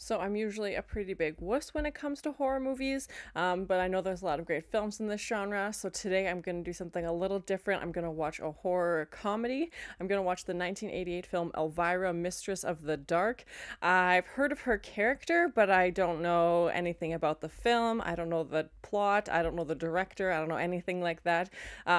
So I'm usually a pretty big wuss when it comes to horror movies, but I know there's a lot of great films in this genre, so today I'm going to do something a little different. I'm going to watch a horror comedy. I'm going to watch the 1988 film Elvira, Mistress of the Dark. I've heard of her character, but I don't know anything about the film. I don't know the plot. I don't know the director. I don't know anything like that.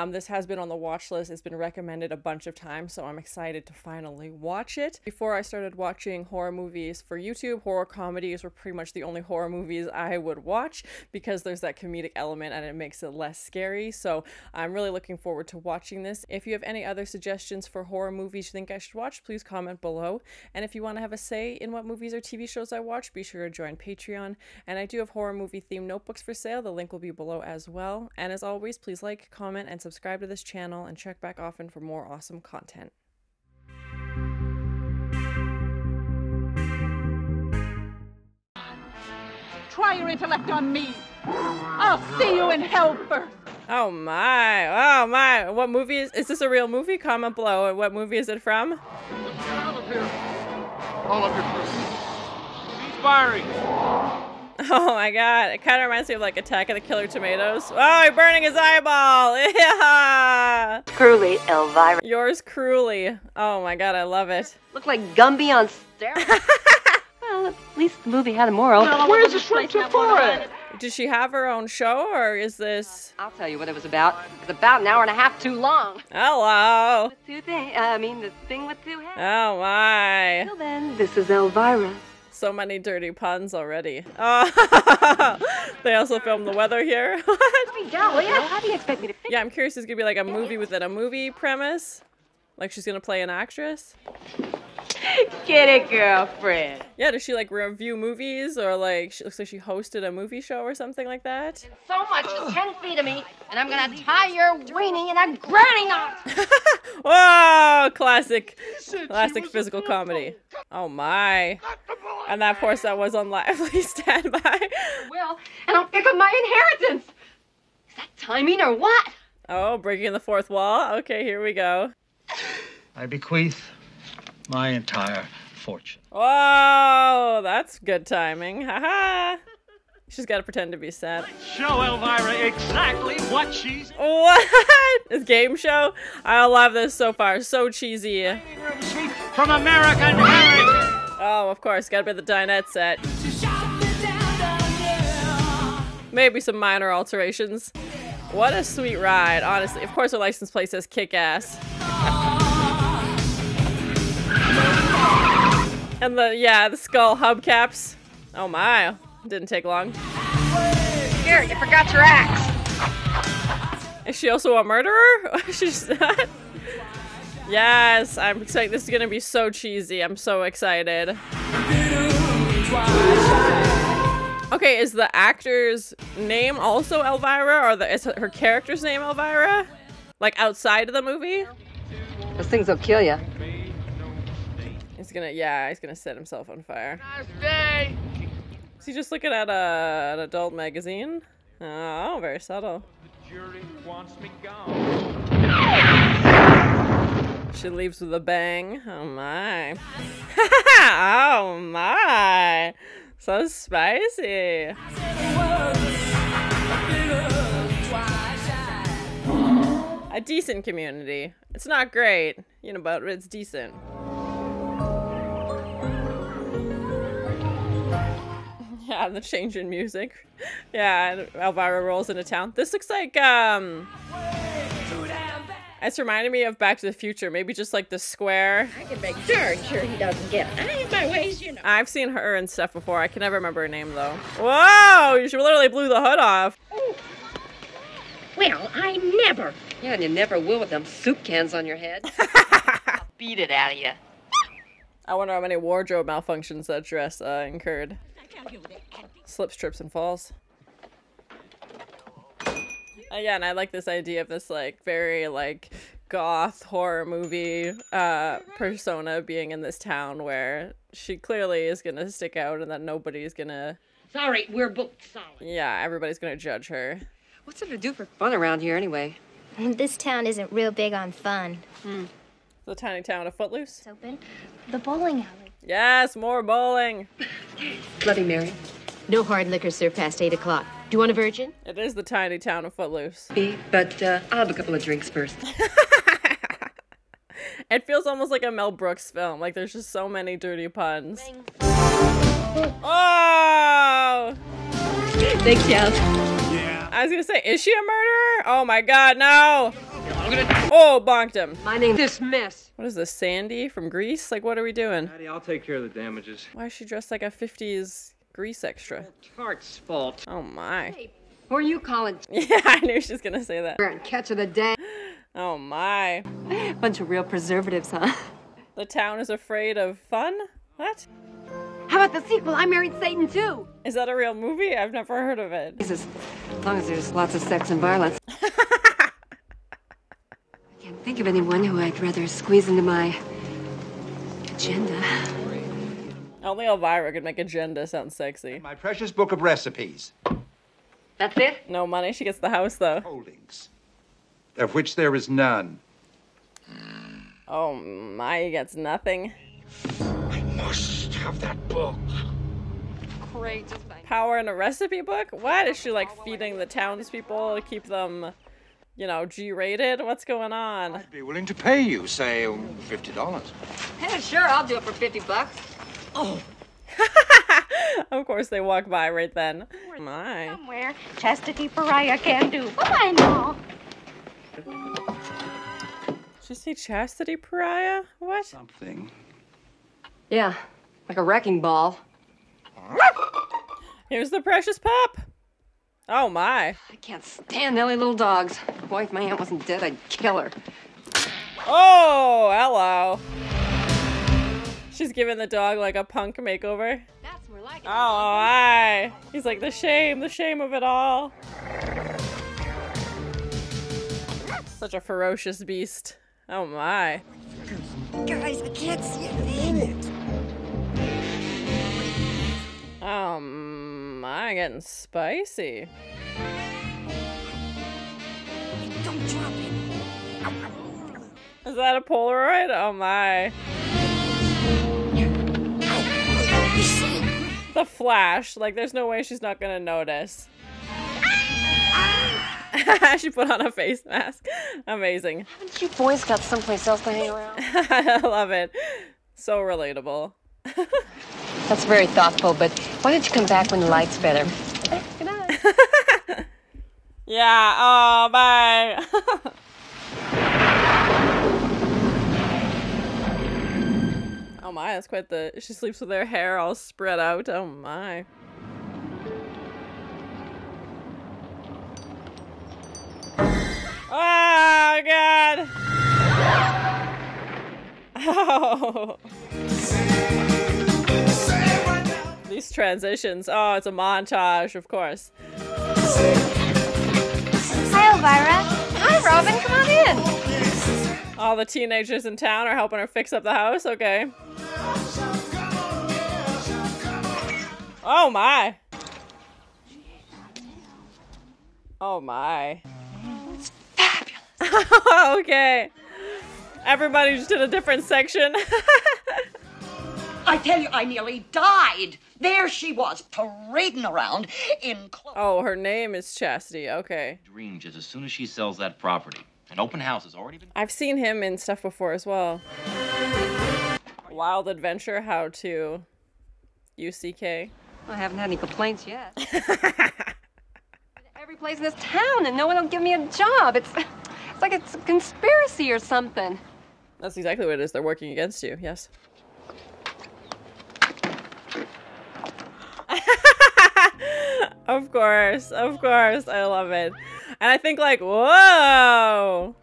This has been on the watch list. It's been recommended a bunch of times, so I'm excited to finally watch it. Before I started watching horror movies for YouTube, horror comedies were pretty much the only horror movies I would watch because there's that comedic element and it makes it less scary. So I'm really looking forward to watching this. If you have any other suggestions for horror movies you think I should watch, please comment below. And if you want to have a say in what movies or TV shows I watch, be sure to join Patreon. And I do have horror movie themed notebooks for sale. The link will be below as well. And as always, please like, comment, and subscribe to this channel and check back often for more awesome content. Try your intellect on me. I'll see you in hell first. Oh my. What movie is this a real movie? Comment below. What movie is it from? Get out of here. All of your troops. He's firing. Oh my god. It kind of reminds me of like Attack of the Killer Tomatoes. Oh, you're burning his eyeball. Yeah. Cruelly, Elvira. Yours cruelly. Oh my god, I love it. Look like Gumby on steroids. Well, at least the movie had a moral. Where's the shrimp for it? Does she have her own show, or is this... I'll tell you what it was about. It's about an hour and a half too long. Hello. The thing with two heads. Oh my. Till then, this is Elvira. So many dirty puns already. Oh. They also filmed the weather here. What? How do you expect me to fix Yeah, I'm curious, is gonna be like a movie within a movie premise? Like she's gonna play an actress? Get it, girlfriend. Yeah, does she like review movies, or like she looks like she hosted a movie show or something like that? So much as 10 feet of me, and I'm gonna tie your weenie in a granny knot. Whoa! Classic physical comedy. Oh my. And that horse that was on Lively Standby. Will, and I'll pick up my inheritance. Is that timing or what? Oh, breaking the fourth wall? Okay, here we go. I bequeath my entire fortune. Whoa, that's good timing. Haha. She's got to pretend to be sad. Show Elvira exactly what she's... What? This game show? I love this so far. So cheesy. Room suite from American Heritage. Oh, of course. Gotta be the dinette set. Maybe some minor alterations. What a sweet ride, honestly. Of course, her license plate says kick-ass. And the skull hubcaps. Oh my, didn't take long. Here, you forgot your axe. Is she also a murderer? She's not. Yes, I'm excited. This is gonna be so cheesy. I'm so excited. Okay, is the actor's name also Elvira, or is her character's name Elvira? Like outside of the movie? Those things will kill you. He's gonna set himself on fire. Nice day. Is he just looking at an adult magazine? Oh, very subtle. The jury wants me gone. She leaves with a bang. Oh my. Oh my. So spicy. A decent community. It's not great, you know, but it's decent. Yeah, the change in music. Yeah, and Elvira rolls into town. This looks like, it's reminding me of Back to the Future. Maybe just like the square. I can make darn sure he doesn't get any of my ways, you know. I've seen her and stuff before. I can never remember her name, though. Whoa! You literally blew the hood off. Oh. Well, I never. Yeah, and you never will with them soup cans on your head. I'll beat it out of you. I wonder how many wardrobe malfunctions that dress incurred. Slips, trips, and falls. Yeah, and I like this idea of this like very like goth horror movie persona being in this town where she clearly is gonna stick out and that nobody's gonna... Sorry, we're booked solid. Yeah, everybody's gonna judge her. What's there to do for fun around here anyway? This town isn't real big on fun. The tiny town of Footloose. It's open. The bowling alley. Yes, more bowling. Bloody Mary. No hard liquor served past 8 o'clock. Do you want a virgin? It is the tiny town of Footloose. But I'll have a couple of drinks first. It feels almost like a Mel Brooks film. Like there's just so many dirty puns. Oh! Thanks, Chaz. Yeah. I was gonna say, is she a murderer? Oh my god, no! Oh, bonked him. My name's this mess. What is this, Sandy from Grease? Like, what are we doing? Daddy, I'll take care of the damages. Why is she dressed like a 50s Grease extra? Tart's fault. Oh my. Hey, who are you calling? Yeah, I knew she was gonna say that. Catch of the day. Oh my. Bunch of real preservatives, huh? The town is afraid of fun? What? How about the sequel? I Married Satan too. Is that a real movie? I've never heard of it. Jesus, as long as there's lots of sex and violence. I can't think of anyone who I'd rather squeeze into my agenda. Only Elvira could make agenda sound sexy. My precious book of recipes. That's it? No money, she gets the house though. Holdings. Of which there is none. Oh my, he gets nothing. I must have that book. Great, just fine. Power in a recipe book? What? Is she like feeding the townspeople to keep them, you know, G-rated? What's going on? I'd be willing to pay you, say, $50. Hey, sure, I'll do it for $50. Oh. Of course they walk by right then. My. Somewhere, Chastity Pariah can do. Oh, I know. Did you say Chastity Pariah? What? Something. Yeah, like a wrecking ball. Here's the precious pup. Oh my. I can't stand Nelly little dogs. Boy, if my aunt wasn't dead, I'd kill her. Oh, hello. She's giving the dog like a punk makeover. That's more like it. Oh, my. He's like, the shame of it all. Such a ferocious beast. Oh my. Guys, I can't see a thing. Oh my, getting spicy. Don't drop it. Is that a Polaroid? Oh my. The flash. Like, there's no way she's not gonna notice. She put on a face mask. Amazing. Haven't you boys got someplace else to hang around? I love it. So relatable. That's very thoughtful, but why don't you come back when the light's better? Good night. Yeah, oh, bye. Oh my, that's quite the... She sleeps with her hair all spread out. Oh my. Oh, God. Oh. These transitions. Oh, it's a montage, of course. Hi, Elvira. Hi, Robin. Come on in. All the teenagers in town are helping her fix up the house. Okay. Oh, my. Oh, my. It's fabulous. Okay. Everybody just did a different section. I tell you, I nearly died. There she was, parading around in clothes. Oh, her name is Chastity. Okay. Dream just as soon as she sells that property. An open house has already been... I've seen him in stuff before as well. Wild Adventure, How to... UCK. I haven't had any complaints yet. Every place in this town and no one will give me a job. It's like it's a conspiracy or something. That's exactly what it is. They're working against you. Yes. Of course. Of course. I love it. And I think like, whoa.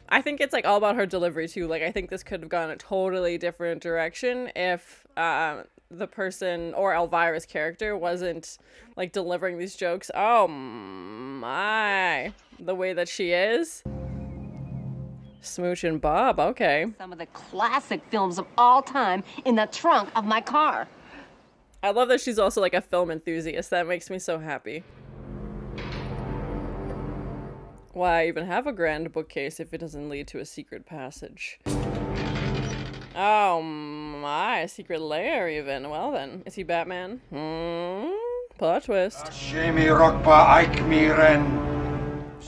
I think it's like all about her delivery too. Like I think this could have gone a totally different direction if the person or Elvira's character wasn't like delivering these jokes. Oh my. The way that she is. Smooch and Bob, okay. Some of the classic films of all time in the trunk of my car. I love that she's also like a film enthusiast. That makes me so happy. Why even have a grand bookcase if it doesn't lead to a secret passage? Oh my, secret lair even. Well then, is he Batman? Plot twist.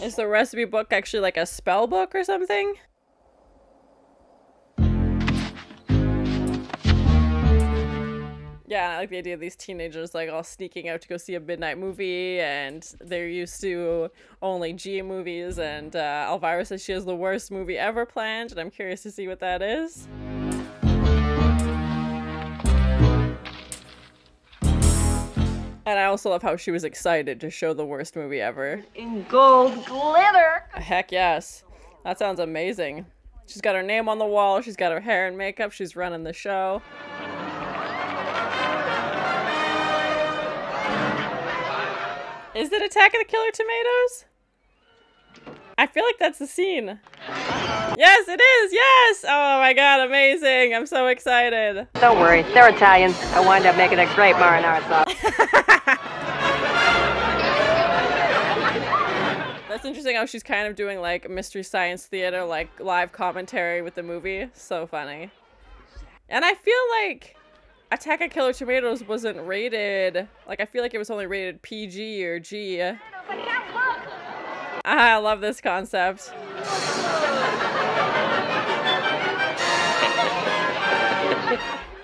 Is the recipe book actually like a spell book or something? Yeah, I like the idea of these teenagers like all sneaking out to go see a midnight movie, and they're used to only G movies, and Elvira says she has the worst movie ever planned, and I'm curious to see what that is. And I also love how she was excited to show the worst movie ever. In gold glitter! Heck yes. That sounds amazing. She's got her name on the wall, she's got her hair and makeup, she's running the show. Is it Attack of the Killer Tomatoes? I feel like that's the scene. Yes, it is! Yes! Oh my god, amazing! I'm so excited. Don't worry, they're Italian. I wind up making a great marinara sauce. That's interesting how she's kind of doing like Mystery Science Theater, like live commentary with the movie. So funny. And I feel like Attack of Killer Tomatoes wasn't rated, like I feel like it was only rated PG or G. I love this concept.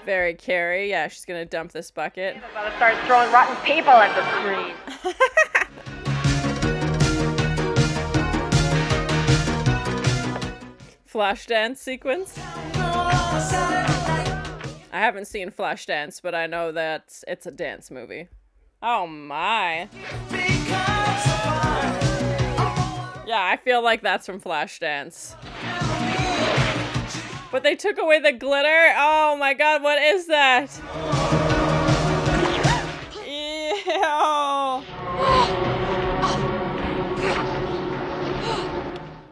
Very Carrie. Yeah, she's gonna dump this bucket. I'm about to start throwing rotten people at the screen. Flashdance sequence. I haven't seen Flashdance, but I know that it's a dance movie. Oh my. Yeah, I feel like that's from Flashdance. But they took away the glitter? Oh my god, what is that? Ew.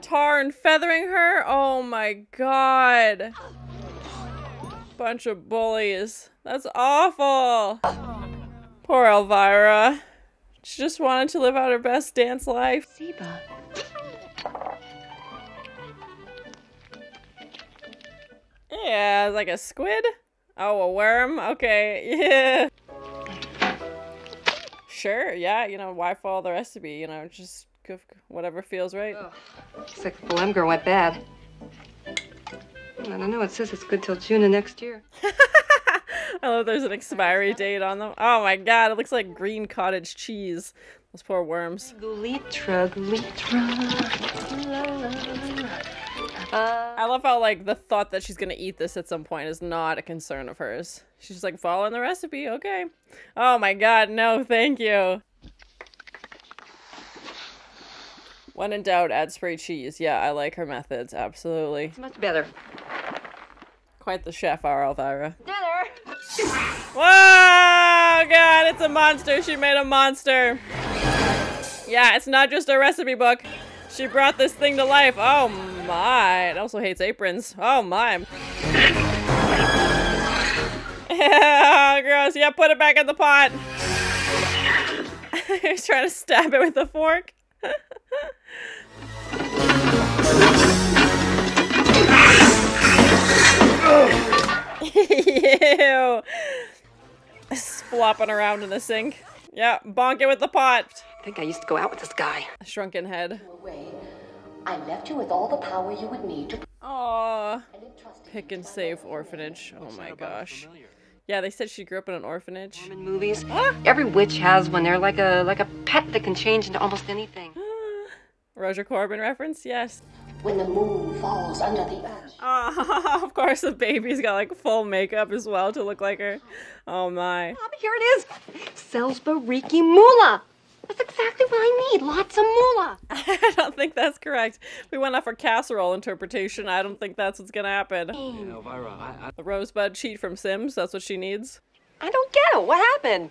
Tar and feathering her? Oh my god. Bunch of bullies. That's awful. Poor Elvira. She just wanted to live out her best dance life. Seba. Yeah, like a squid? Oh, a worm? Okay, yeah. Sure, yeah, you know, why follow the recipe? You know, just whatever feels right. Looks like the Lemgro went bad. I don't know, it says it's good till June of next year. I love there's an expiry date on them. Oh my god, it looks like green cottage cheese. Those poor worms. I love how, like, the thought that she's gonna eat this at some point is not a concern of hers. She's just like, following the recipe, okay. Oh my god, no, thank you. When in doubt, add spray cheese. Yeah, I like her methods, absolutely. It's much better. Quite the chef, our Elvira. Dinner! Whoa! God, it's a monster. She made a monster. Yeah, it's not just a recipe book. She brought this thing to life. Oh my. It also hates aprons. Oh my. Yeah, gross. Yeah, put it back in the pot. He's trying to stab it with a fork. Ew. Flopping around in the sink. Yeah, bonk it with the pot. I think I used to go out with this guy. A shrunken head. I left you with all the power you would need to. Aww. Pick and save orphanage. Oh my gosh. Yeah, they said she grew up in an orphanage. In movies, every witch has one. They're like a pet that can change into almost anything. Roger Corbin reference? Yes. When the moon falls under the earth. Of course, the baby's got like full makeup as well to look like her. Oh my. Here it is. Salisbury moolah. That's exactly what I need. Lots of moolah. I don't think that's correct. We went off our casserole interpretation. I don't think that's what's gonna happen. Yeah, Elvira, The rosebud cheat from Sims. That's what she needs. I don't get it. What happened?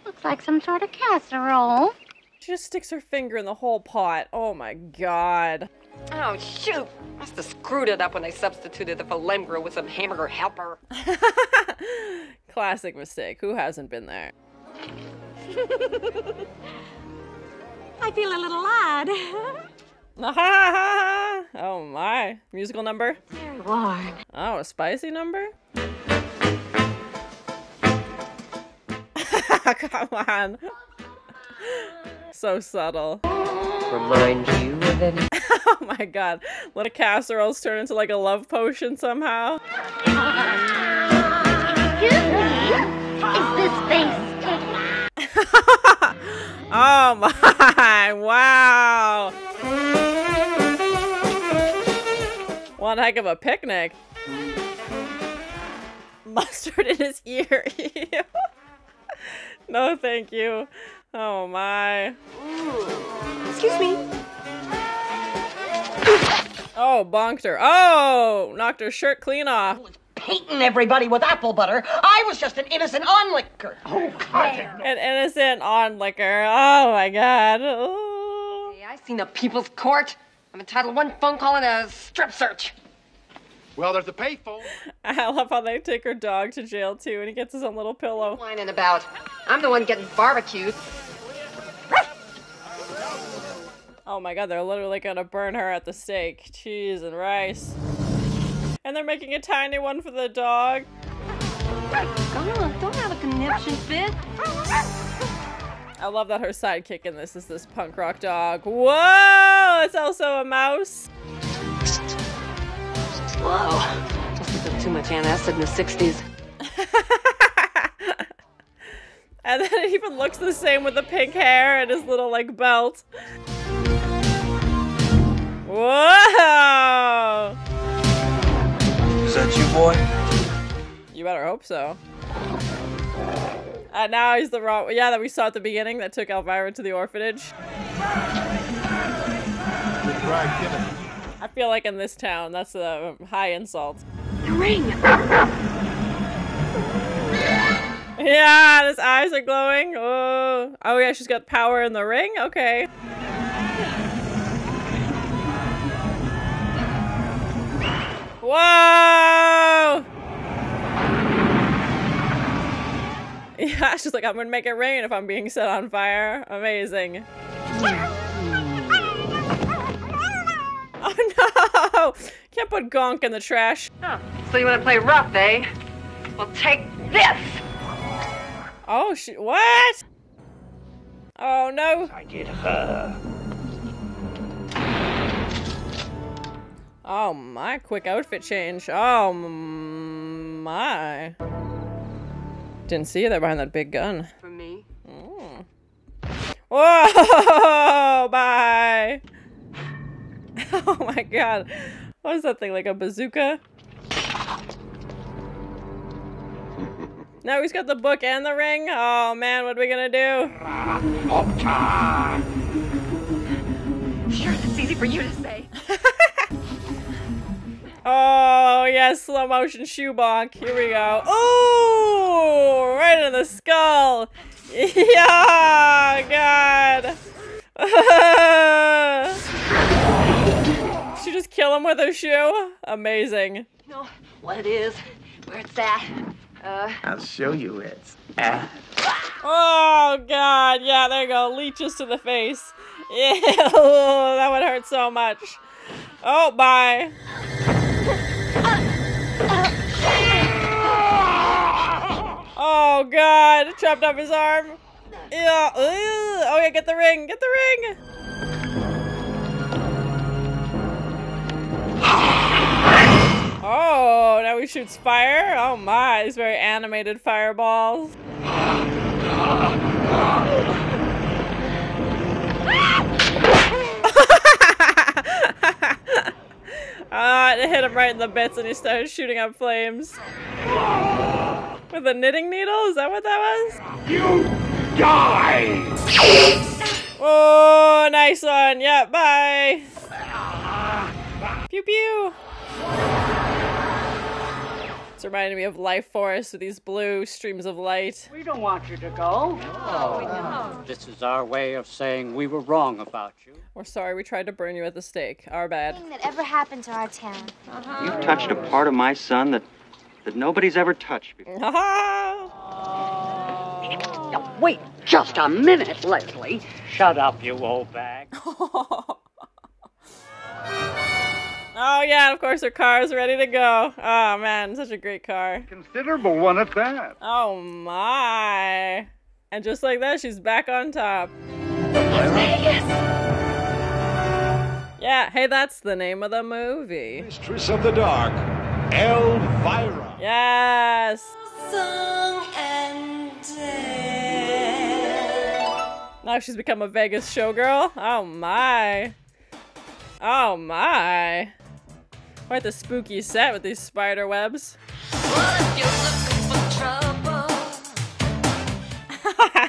Looks like some sort of casserole. She just sticks her finger in the whole pot. Oh my god. Oh, shoot. Must have screwed it up when I substituted the Lemgro with some hamburger helper. Classic mistake. Who hasn't been there? I feel a little odd. Oh my. Musical number? There you are. Oh, a spicy number? Come on. So subtle. Remind you of any? Oh my god. Let a casseroles turn into like a love potion somehow. Excuse me? Is this face taken? Oh my, wow. One heck of a picnic. Mustard in his ear. No, thank you. Oh my. Excuse me. Oh, bonked her. Oh, knocked her shirt clean off. Painting everybody with apple butter. I was just an innocent onlooker. Oh, God. An innocent onlooker. Oh my god. Oh. Hey, I seen a people's court. I'm entitled to one phone call and a strip search. Well, there's a payphone. I love how they take her dog to jail too, and he gets his own little pillow. Whining about. I'm the one getting barbecued. Oh my god, they're literally gonna burn her at the stake. Cheese and rice. And they're making a tiny one for the dog. Come on, don't have a conniption fit. I love that her sidekick in this is this punk rock dog. Whoa! It's also a mouse. Whoa. Must have too much antacid in the 60s. And then it even looks the same with the pink hair and his little, like, belt. Whoa! Is that you, boy? You better hope so. And now he's the wrong... Yeah, that we saw at the beginning that took Elvira to the orphanage. I feel like in this town, that's a high insult. The ring! Yeah, his eyes are glowing. Oh, oh yeah, she's got power in the ring? Okay. Whoa! Yeah, she's like, I'm gonna make it rain if I'm being set on fire. Amazing. Oh no! Can't put Gonk in the trash. Oh, so you want to play rough, eh? Well, take this! Oh, what? Oh no! I get her. Oh my, quick outfit change. Oh my. Didn't see you there behind that big gun. For me? Mm. Whoa! Bye! Oh my god. What is that thing, like a bazooka? Now he's got the book and the ring? Oh man, what are we gonna do? Sure, that's easy for you to say. Oh yes, slow motion shoe bonk. Here we go. Oh, right in the skull. Yeah, God. She just kill him with her shoe? Amazing. You know what it is, where it's at. I'll show you it's at. Oh God, yeah, there you go. Leeches to the face. Ew, that would hurt so much. Oh, bye. Oh God, chopped off his arm. Yeah. Oh yeah, get the ring, get the ring. Oh, now he shoots fire. Oh my, these very animated fireballs. It hit him right in the bits and he started shooting up flames. With a knitting needle? Is that what that was? You die! Oh, nice one. Yeah, bye. Pew pew. It's reminding me of Life Force with these blue streams of light. We don't want you to go. Oh. This is our way of saying we were wrong about you. We're sorry we tried to burn you at the stake. Our bad. Thing that ever happened to our town. You touched a part of my son that nobody's ever touched before. Now, wait just a minute, Leslie. Shut up, you old bag. yeah, of course her car is ready to go. Oh man, such a great car. Considerable one at that. Oh my. And just like that, she's back on top. Yeah, hey, that's the name of the movie. Mistress of the Dark, Elvira. Yes. Song and dance. Now she's become a Vegas showgirl. Oh my. Oh my. Quite the spooky set with these spider webs. Well, if you're looking for trouble.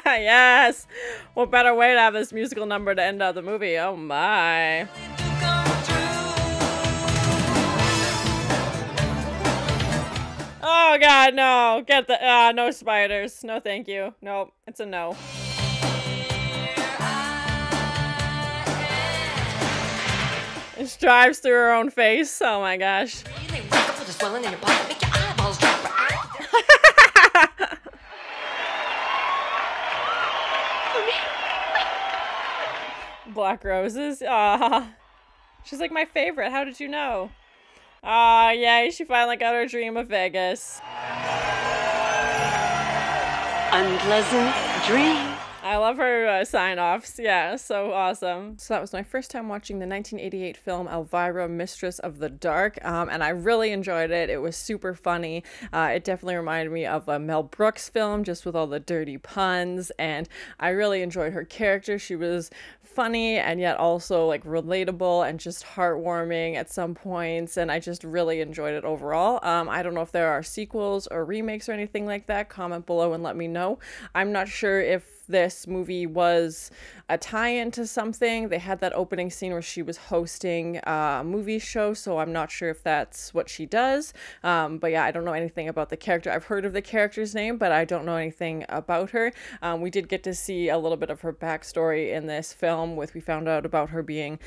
Yes. What better way to have this musical number to end out the movie? Oh my. Oh god, no. Get the no spiders. No thank you. Nope. It's a no. It drives through her own face. Oh my gosh. Black roses. She's like my favorite. How did you know? Yay, she finally got her dream of Vegas. Unpleasant dream. I love her sign-offs. Yeah, so awesome. So that was my first time watching the 1988 film Elvira, Mistress of the Dark, and I really enjoyed it. It was super funny. It definitely reminded me of a Mel Brooks film, just with all the dirty puns, and I really enjoyed her character. She was funny and yet also like relatable and just heartwarming at some points, and I just really enjoyed it overall. I don't know if there are sequels or remakes or anything like that. Comment below and let me know. I'm not sure if this movie was a tie-in to something. They had that opening scene where she was hosting a movie show, so I'm not sure if that's what she does. But yeah, I don't know anything about the character. I've heard of the character's name, but I don't know anything about her. We did get to see a little bit of her backstory in this film. We found out about her being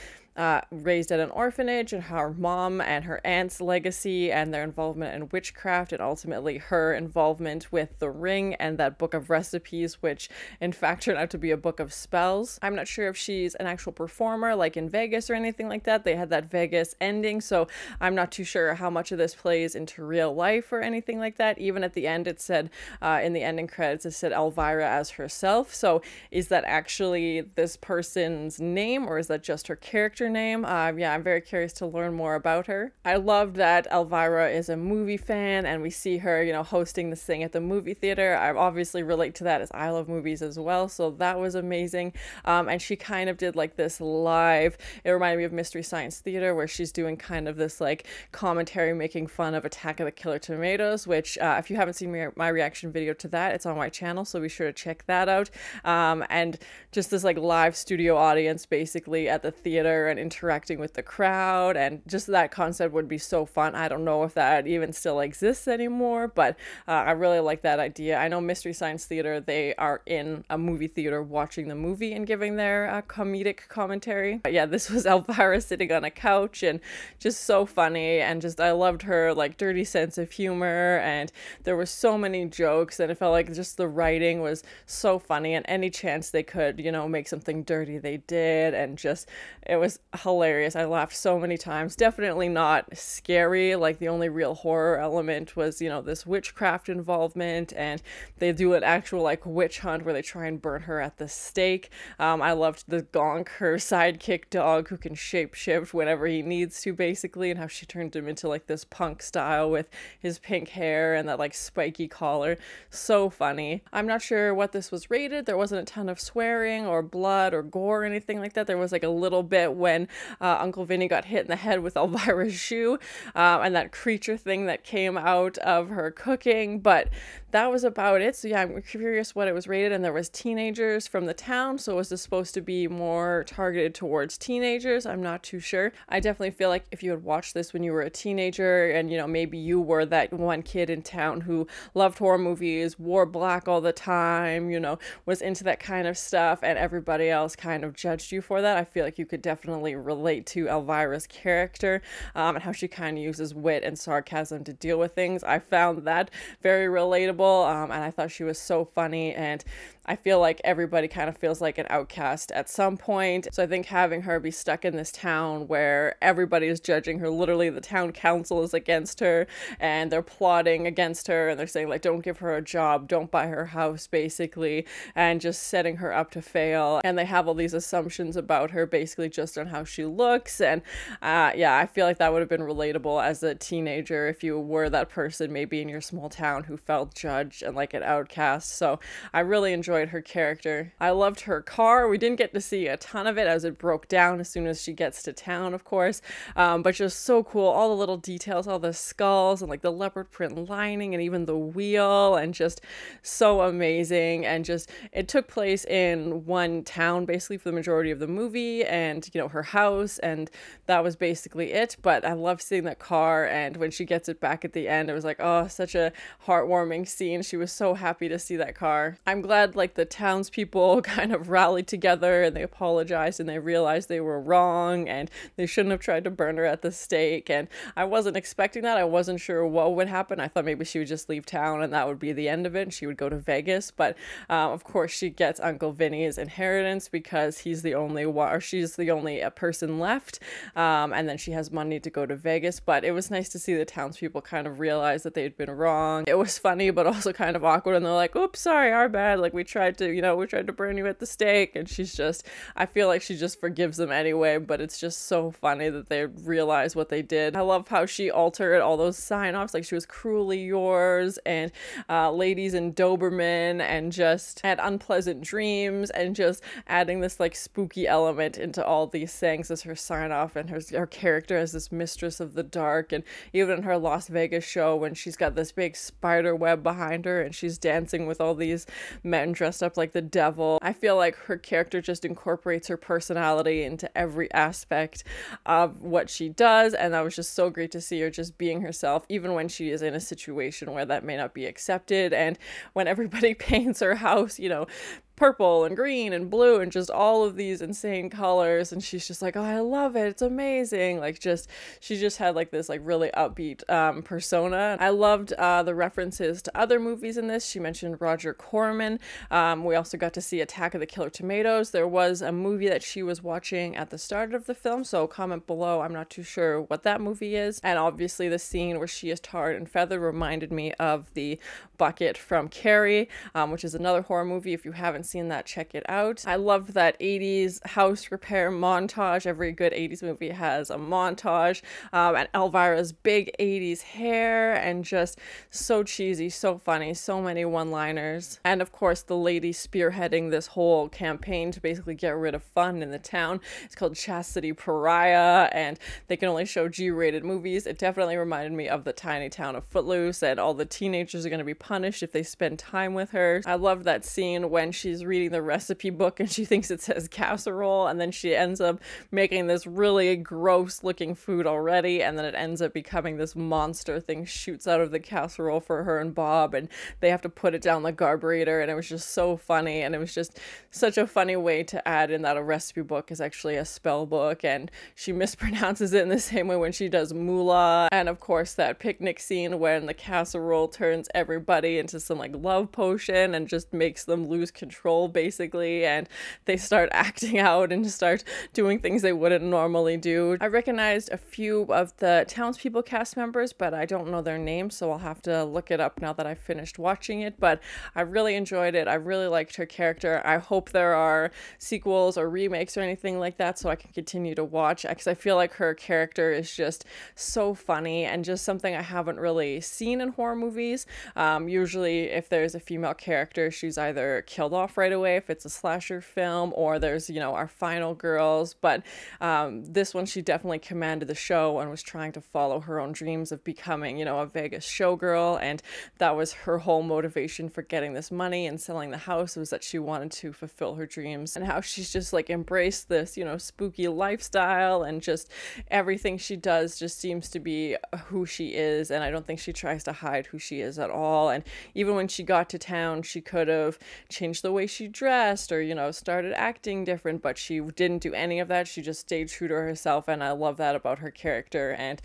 raised at an orphanage, and her mom and her aunt's legacy and their involvement in witchcraft, and ultimately her involvement with the ring and that book of recipes, which in fact turned out to be a book of spells. I'm not sure if she's an actual performer like in Vegas or anything like that. They had that Vegas ending, so I'm not too sure how much of this plays into real life or anything like that. Even at the end it said, in the ending credits, it said Elvira as herself. So is that actually this person's name, or is that just her character name? Yeah, I'm very curious to learn more about her. I love that Elvira is a movie fan, and we see her, you know, hosting this thing at the movie theater. I obviously relate to that as I love movies as well, so that was amazing. And she kind of did like this live, it reminded me of Mystery Science Theater, where she's doing kind of this like commentary making fun of Attack of the Killer Tomatoes, which if you haven't seen my reaction video to that, it's on my channel, so be sure to check that out. And just this like live studio audience basically at the theater and interacting with the crowd, and just that concept would be so fun. I don't know if that even still exists anymore, but I really like that idea. I know Mystery Science Theater, they are in a movie theater watching the movie and giving their comedic commentary. But yeah, this was Elvira sitting on a couch, and just so funny, and just I loved her like dirty sense of humor, and there were so many jokes, and it felt like just the writing was so funny, and any chance they could, you know, make something dirty they did, and just it was hilarious. I laughed so many times. Definitely not scary. Like the only real horror element was, you know, this witchcraft involvement, and they do an actual like witch hunt where they try and burn her at the stake. I loved the Gonk, her sidekick dog who can shapeshift whenever he needs to basically, and how she turned him into like this punk style with his pink hair and that like spiky collar. So funny. I'm not sure what this was rated. There wasn't a ton of swearing or blood or gore or anything like that. There was like a little bit when Uncle Vinny got hit in the head with Elvira's shoe, and that creature thing that came out of her cooking, but that was about it. So yeah, I'm curious what it was rated, and there was teenagers from the town, so was this supposed to be more targeted towards teenagers? I'm not too sure. I definitely feel like if you had watched this when you were a teenager, and you know, maybe you were that one kid in town who loved horror movies, wore black all the time, you know, was into that kind of stuff, and everybody else kind of judged you for that, I feel like you could definitely relate to Elvira's character, and how she kind of uses wit and sarcasm to deal with things. I found that very relatable relatable, and I thought she was so funny, and I feel like everybody kind of feels like an outcast at some point. So I think having her be stuck in this town where everybody is judging her, literally the town council is against her and they're plotting against her and they're saying like, don't give her a job, don't buy her house basically, and just setting her up to fail. And they have all these assumptions about her basically just on how she looks. And yeah, I feel like that would have been relatable as a teenager if you were that person maybe in your small town who felt judged and like an outcast. So I really enjoyed her character. I loved her car. We didn't get to see a ton of it as it broke down as soon as she gets to town, of course, but just so cool. All the little details, all the skulls and like the leopard print lining and even the wheel, and just so amazing. And just it took place in one town basically for the majority of the movie, and you know, her house, and that was basically it. But I love seeing that car, and when she gets it back at the end, it was like, oh, such a heartwarming scene. She was so happy to see that car. I'm glad like the townspeople kind of rallied together and they apologized and they realized they were wrong and they shouldn't have tried to burn her at the stake. And I wasn't expecting that. I wasn't sure what would happen. I thought maybe she would just leave town and that would be the end of it and she would go to Vegas. But of course she gets Uncle Vinny's inheritance because he's the only one, or she's the only person left, and then she has money to go to Vegas. But it was nice to see the townspeople kind of realize that they'd been wrong. It was funny but also kind of awkward, and they're like, oops, sorry, our bad, like we tried to burn you at the stake. And she's just, I feel like she just forgives them anyway, but it's just so funny that they realize what they did. I love how she altered all those sign-offs, like she was Cruelly Yours and Ladies in Doberman and just had Unpleasant Dreams, and just adding this like spooky element into all these things as her sign-off, and her character as this Mistress of the Dark. And even in her Las Vegas show when she's got this big spider web behind her and she's dancing with all these men dressed up like the devil, I feel like her character just incorporates her personality into every aspect of what she does, and that was just so great to see her just being herself even when she is in a situation where that may not be accepted. And when everybody paints her house, you know, purple and green and blue and just all of these insane colors, and she's just like, oh, I love it, it's amazing. Like just, she just had like this like really upbeat persona. I loved the references to other movies in this. She mentioned Roger Corman. We also got to see Attack of the Killer Tomatoes. There was a movie that she was watching at the start of the film, so comment below, I'm not too sure what that movie is. And obviously the scene where she is tarred and feathered reminded me of the bucket from Carrie, which is another horror movie. If you haven't seen that, check it out. I love that 80s house repair montage. Every good 80s movie has a montage, and Elvira's big 80s hair, and just so cheesy, so funny, so many one-liners. And of course the lady spearheading this whole campaign to basically get rid of fun in the town. It's called Chastity Pariah, and they can only show G-rated movies. It definitely reminded me of the tiny town of Footloose, and all the teenagers are going to be punished if they spend time with her. I love that scene when she's reading the recipe book and she thinks it says casserole, and then she ends up making this really gross looking food already, and then it ends up becoming this monster thing shoots out of the casserole for her and Bob, and they have to put it down the carburetor. And it was just so funny, and it was just such a funny way to add in that a recipe book is actually a spell book, and she mispronounces it in the same way when she does moolah. And of course that picnic scene when the casserole turns everybody into some like love potion and just makes them lose control basically, and they start acting out and start doing things they wouldn't normally do. I recognized a few of the townspeople cast members, but I don't know their names, so I'll have to look it up now that I've finished watching it. But I really enjoyed it. I really liked her character. I hope there are sequels or remakes or anything like that so I can continue to watch, because I feel like her character is just so funny and just something I haven't really seen in horror movies. Usually if there's a female character, she's either killed off right away if it's a slasher film, or there's, you know, our final girls. But this one, she definitely commanded the show and was trying to follow her own dreams of becoming, you know, a Vegas showgirl, and that was her whole motivation for getting this money and selling the house, was that she wanted to fulfill her dreams. And how she's just like embraced this, you know, spooky lifestyle, and just everything she does just seems to be who she is, and I don't think she tries to hide who she is at all. And even when she got to town, she could have changed the way way she dressed or, you know, started acting different, but she didn't do any of that. She just stayed true to herself, and I love that about her character. And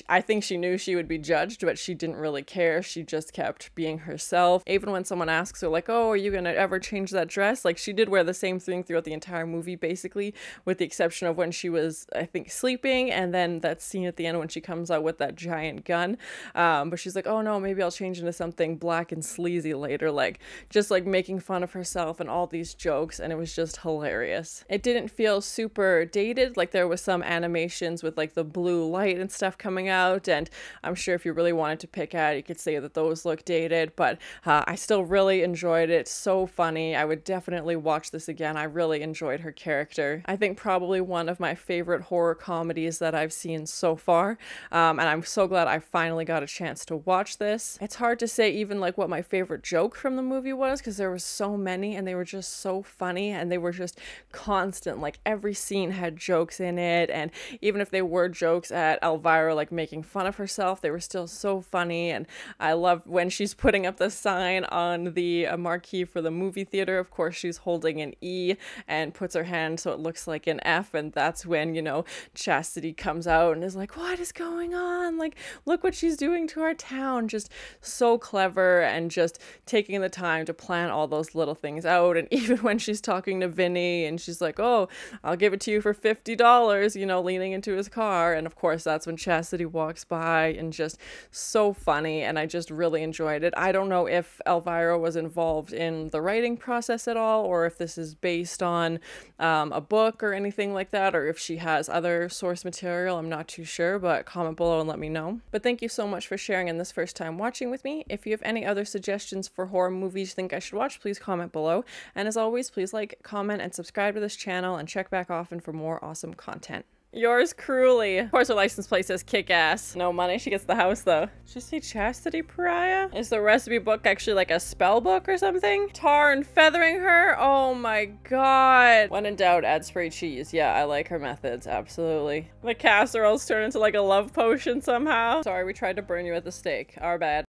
I think she knew she would be judged, but she didn't really care. She just kept being herself. Even when someone asks her like, oh, are you gonna ever change that dress? Like, she did wear the same thing throughout the entire movie, basically, with the exception of when she was, I think, sleeping, and then that scene at the end when she comes out with that giant gun. But she's like, oh no, maybe I'll change into something black and sleazy later, like just like making fun of herself and all these jokes, and it was just hilarious. It didn't feel super dated. Like, there was some animations with like the blue light and stuff coming out, and I'm sure if you really wanted to pick at it, you could say that those look dated, but I still really enjoyed it. So funny. I would definitely watch this again. I really enjoyed her character. I think probably one of my favorite horror comedies that I've seen so far, and I'm so glad I finally got a chance to watch this. It's hard to say even like what my favorite joke from the movie was, because there were so many and they were just so funny, and they were just constant. Like, every scene had jokes in it, and even if they were jokes at Elvira like making fun of herself, they were still so funny. And I love when she's putting up the sign on the marquee for the movie theater. Of course, she's holding an E and puts her hand so it looks like an F, and that's when, you know, Chastity comes out and is like, what is going on? Like, look what she's doing to our town. Just so clever, and just taking the time to plan all those little things out. And even when she's talking to Binnie and she's like, oh, I'll give it to you for $50, you know, leaning into his car. And of course, that's when Chastity walks by, and just so funny. And I just really enjoyed it. I don't know if Elvira was involved in the writing process at all, or if this is based on a book or anything like that, or if she has other source material. I'm not too sure, but comment below and let me know. But thank you so much for sharing in this first time watching with me. If you have any other suggestions for horror movies you think I should watch, please comment below. And as always, please like, comment, and subscribe to this channel, and check back often for more awesome content. Yours cruelly. Of course, her license plate says kick-ass. No money. She gets the house, though. Should she say Chastity Pariah? Is the recipe book actually like a spell book or something? Tar and feathering her? Oh my god. When in doubt, add spray cheese. Yeah, I like her methods. Absolutely. The casseroles turn into like a love potion somehow. Sorry, we tried to burn you at the stake. Our bad.